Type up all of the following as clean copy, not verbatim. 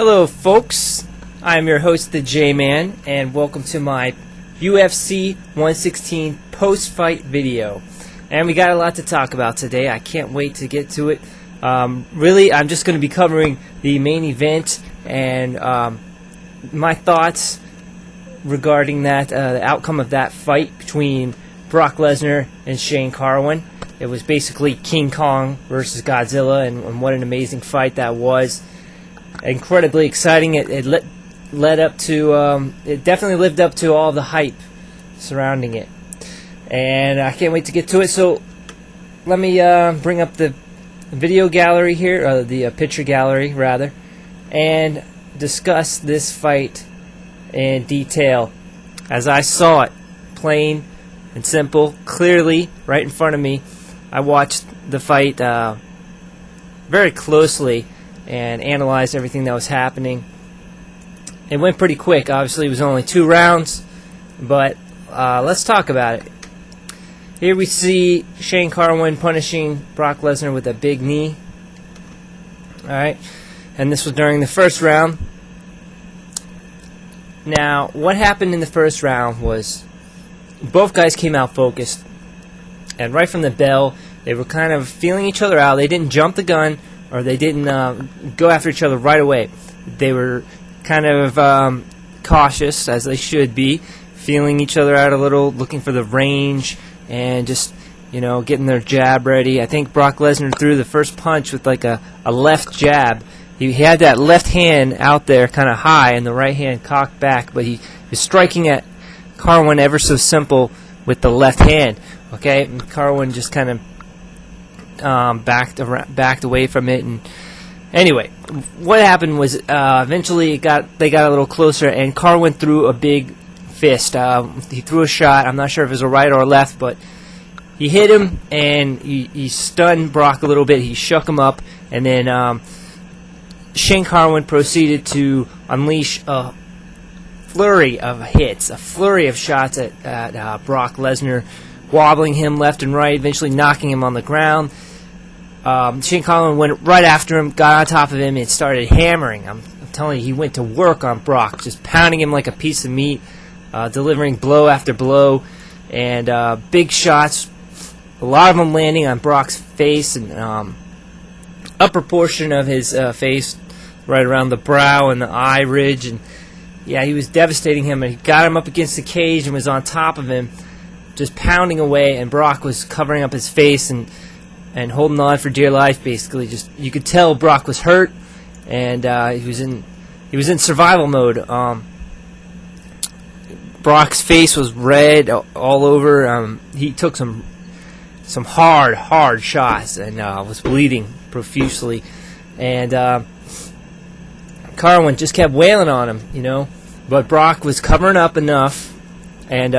Hello folks, I'm your host the J-Man and welcome to my UFC 116 post-fight video. And we got a lot to talk about today. I can't wait to get to it. Really, I'm just going to be covering the main event and my thoughts regarding that, the outcome of that fight between Brock Lesnar and Shane Carwin. It was basically King Kong versus Godzilla, and what an amazing fight that was. Incredibly exciting. It led up to, it definitely lived up to all the hype surrounding it. And I can't wait to get to it. So let me bring up the video gallery here, or the picture gallery rather, and discuss this fight in detail as I saw it, plain and simple, clearly right in front of me. I watched the fight very closely and analyzed everything that was happening. It went pretty quick. Obviously, it was only 2 rounds, but let's talk about it. Here we see Shane Carwin punishing Brock Lesnar with a big knee. Alright, and this was during the first round. Now, what happened in the first round was both guys came out focused, and right from the bell, they were kind of feeling each other out. They didn't jump the gun, or they didn't go after each other right away. They were kind of cautious, as they should be, feeling each other out a little, looking for the range, and just, you know, getting their jab ready. I think Brock Lesnar threw the first punch with like a left jab. He had that left hand out there kind of high and the right hand cocked back, but he was striking at Carwin ever so simple with the left hand. Okay, and Carwin just kind of backed away from it. And anyway, what happened was eventually they got a little closer, and Carwin threw a big fist. He threw a shot. I'm not sure if it was a right or a left, but he hit him and he stunned Brock a little bit. He shook him up, and then Shane Carwin proceeded to unleash a flurry of hits, a flurry of shots at Brock Lesnar, wobbling him left and right, eventually knocking him on the ground. Shane Carwin went right after him, got on top of him, and started hammering. I'm telling you, he went to work on Brock, just pounding him like a piece of meat, delivering blow after blow, and big shots, a lot of them landing on Brock's face and upper portion of his face, right around the brow and the eye ridge. And yeah, he was devastating him, and he got him up against the cage and was on top of him, just pounding away, and Brock was covering up his face and holding on for dear life, basically. Just, you could tell Brock was hurt, and he was in survival mode. Brock's face was red all over. He took some hard shots and was bleeding profusely, and Carwin just kept wailing on him, you know. But Brock was covering up enough, and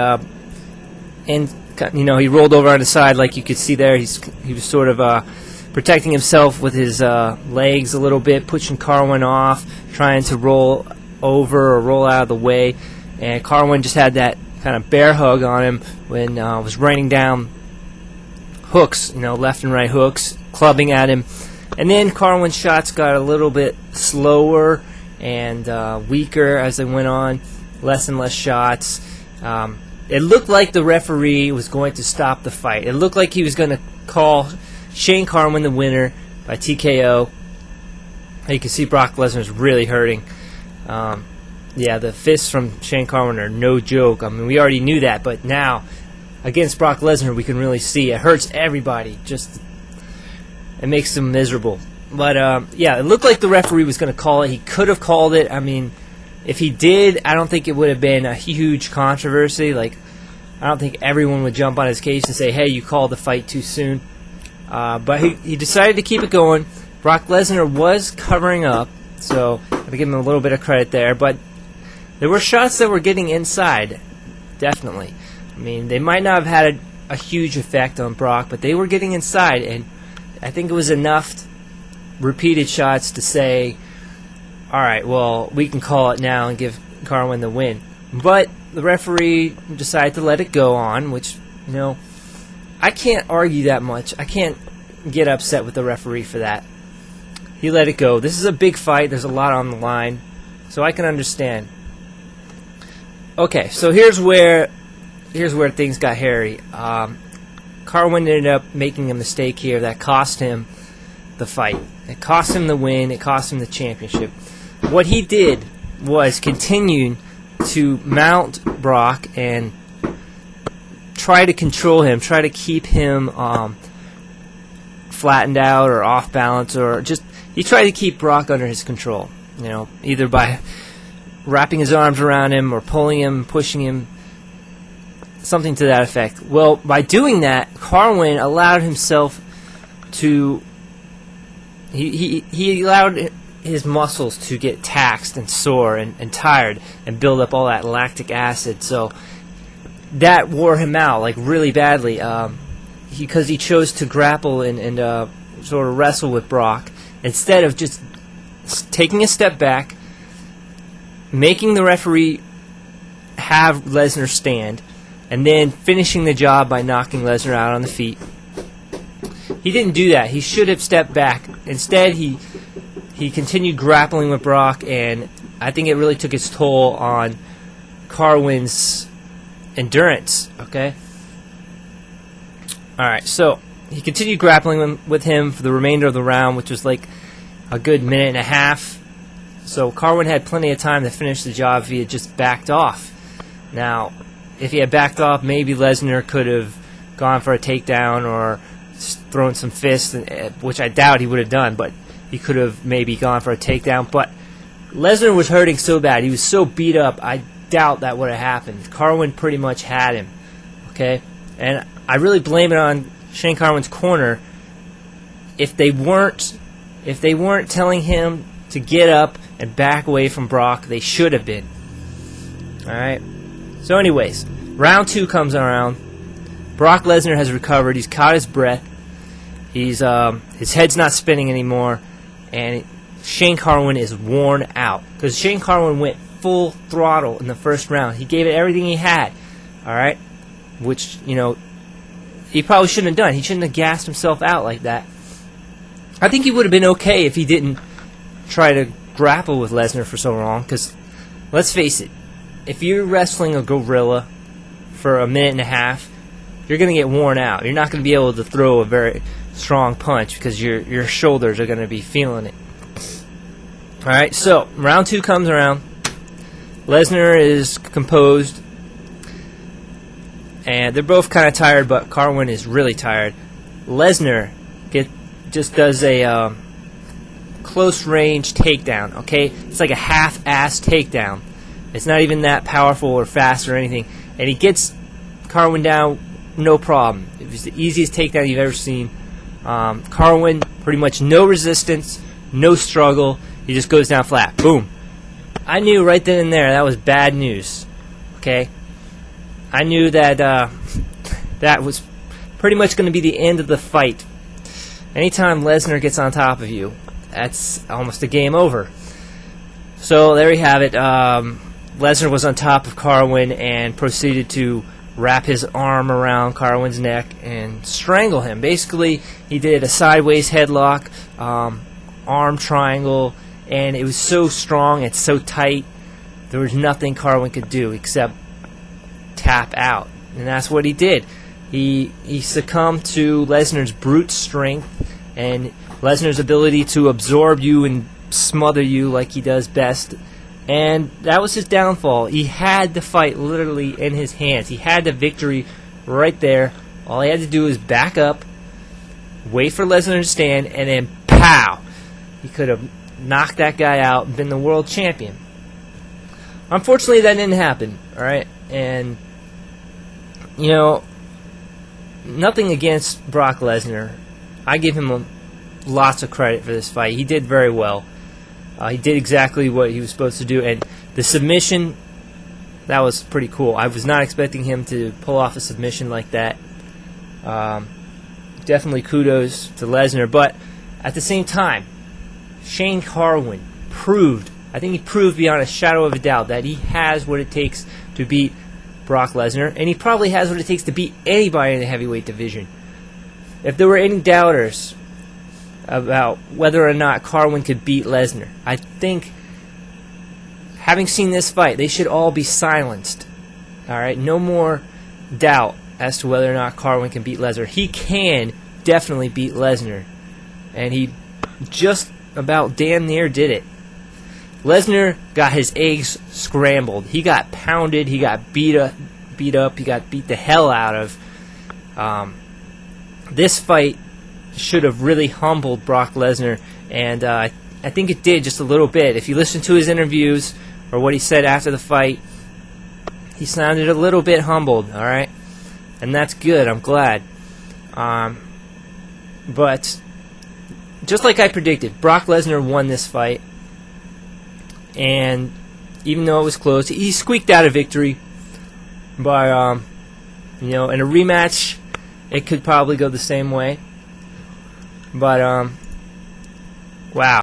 you know, he rolled over on his side, like you could see there. He was sort of protecting himself with his legs a little bit, pushing Carwin off, trying to roll over or roll out of the way. And Carwin just had that kind of bear hug on him when was raining down hooks, you know, left and right hooks, clubbing at him. And then Carwin's shots got a little bit slower and weaker as they went on, less and less shots. It looked like the referee was going to stop the fight. It looked like he was going to call Shane Carwin the winner by TKO. You can see Brock Lesnar's really hurting. Yeah, the fists from Shane Carwin are no joke. I mean, we already knew that, but now against Brock Lesnar, we can really see it hurts everybody. Just, it makes them miserable. But yeah, it looked like the referee was going to call it. He could have called it. I mean, if he did, I don't think it would have been a huge controversy. Like, I don't think everyone would jump on his case and say, hey, you called the fight too soon. But he decided to keep it going. Brock Lesnar was covering up, so I have to give him a little bit of credit there. But there were shots that were getting inside, definitely. I mean, they might not have had a huge effect on Brock, but they were getting inside. And I think it was enough repeated shots to say, all right, well, we can call it now and give Carwin the win. But the referee decided to let it go on, which, you know, I can't argue that much. I can't get upset with the referee for that. he let it go. This is a big fight. There's a lot on the line, so I can understand. Okay, so here's where things got hairy. Carwin ended up making a mistake here that cost him the fight. It cost him the win. It cost him the championship. What he did was continue to mount Brock and try to control him, try to keep him flattened out or off balance, or just he tried to keep Brock under his control. You know, either by wrapping his arms around him or pulling him, pushing him, something to that effect. Well, by doing that, Carwin allowed himself to he allowed his muscles to get taxed and sore and tired and build up all that lactic acid. So that wore him out like really badly, because he chose to grapple and sort of wrestle with Brock instead of just taking a step back, making the referee have Lesnar stand, and then finishing the job by knocking Lesnar out on the feet. He didn't do that. He should have stepped back. Instead, he continued grappling with Brock, and I think it really took its toll on Carwin's endurance. Okay? Alright, so he continued grappling with him for the remainder of the round, which was like a good minute and a half. So Carwin had plenty of time to finish the job if he had just backed off. Now, if he had backed off, maybe Lesnar could have gone for a takedown or thrown some fists, which I doubt he would have done, but he could have maybe gone for a takedown. But Lesnar was hurting so bad. He was so beat up, I doubt that would have happened. Carwin pretty much had him. Okay? And I really blame it on Shane Carwin's corner. If they weren't telling him to get up and back away from Brock, they should have been. Alright? So anyways, round 2 comes around. Brock Lesnar has recovered. He's caught his breath. His head's not spinning anymore. And Shane Carwin is worn out. Because Shane Carwin went full throttle in the first round. He gave it everything he had. Alright? Which, you know, he probably shouldn't have done. He shouldn't have gassed himself out like that. I think he would have been okay if he didn't try to grapple with Lesnar for so long. Because, let's face it, if you're wrestling a gorilla for a minute and a half, you're going to get worn out. You're not going to be able to throw a very strong punch because your shoulders are going to be feeling it. Alright, so round 2 comes around. Lesnar is composed. And they're both kind of tired, but Carwin is really tired. Lesnar just does a close-range takedown, okay? It's like a half-ass takedown. It's not even that powerful or fast or anything. And he gets Carwin down, no problem. It was the easiest takedown you've ever seen. Carwin, pretty much no resistance, no struggle. He just goes down flat. Boom. I knew right then and there that was bad news, okay? I knew that that was pretty much going to be the end of the fight. Anytime Lesnar gets on top of you, that's almost a game over. So there you have it. Lesnar was on top of Carwin and proceeded to wrap his arm around Carwin's neck and strangle him. Basically, he did a sideways headlock, arm triangle, and it was so strong and so tight, there was nothing Carwin could do except tap out. And that's what he did. He succumbed to Lesnar's brute strength and Lesnar's ability to absorb you and smother you like he does best. And that was his downfall. He had the fight literally in his hands. He had the victory right there. All he had to do was back up, wait for Lesnar to stand, and then pow! He could have knocked that guy out and been the world champion. Unfortunately, that didn't happen. Alright? And, you know, nothing against Brock Lesnar. I give him lots of credit for this fight. He did very well. He did exactly what he was supposed to do. And the submission, that was pretty cool. I was not expecting him to pull off a submission like that. Definitely kudos to Lesnar. But at the same time, Shane Carwin proved, I think he proved beyond a shadow of a doubt that he has what it takes to beat Brock Lesnar. And he probably has what it takes to beat anybody in the heavyweight division. If there were any doubters about whether or not Carwin could beat Lesnar. I think, having seen this fight, they should all be silenced. All right, no more doubt as to whether or not Carwin can beat Lesnar. He can definitely beat Lesnar, and he just about damn near did it. Lesnar got his eggs scrambled. He got pounded. He got beat up. He got beat the hell out of. This fight should have really humbled Brock Lesnar, and I think it did just a little bit. If you listen to his interviews or what he said after the fight, he sounded a little bit humbled, all right? And that's good. I'm glad. But just like I predicted, Brock Lesnar won this fight. And even though it was close, he squeaked out a victory. But, in a rematch, it could probably go the same way. But, wow.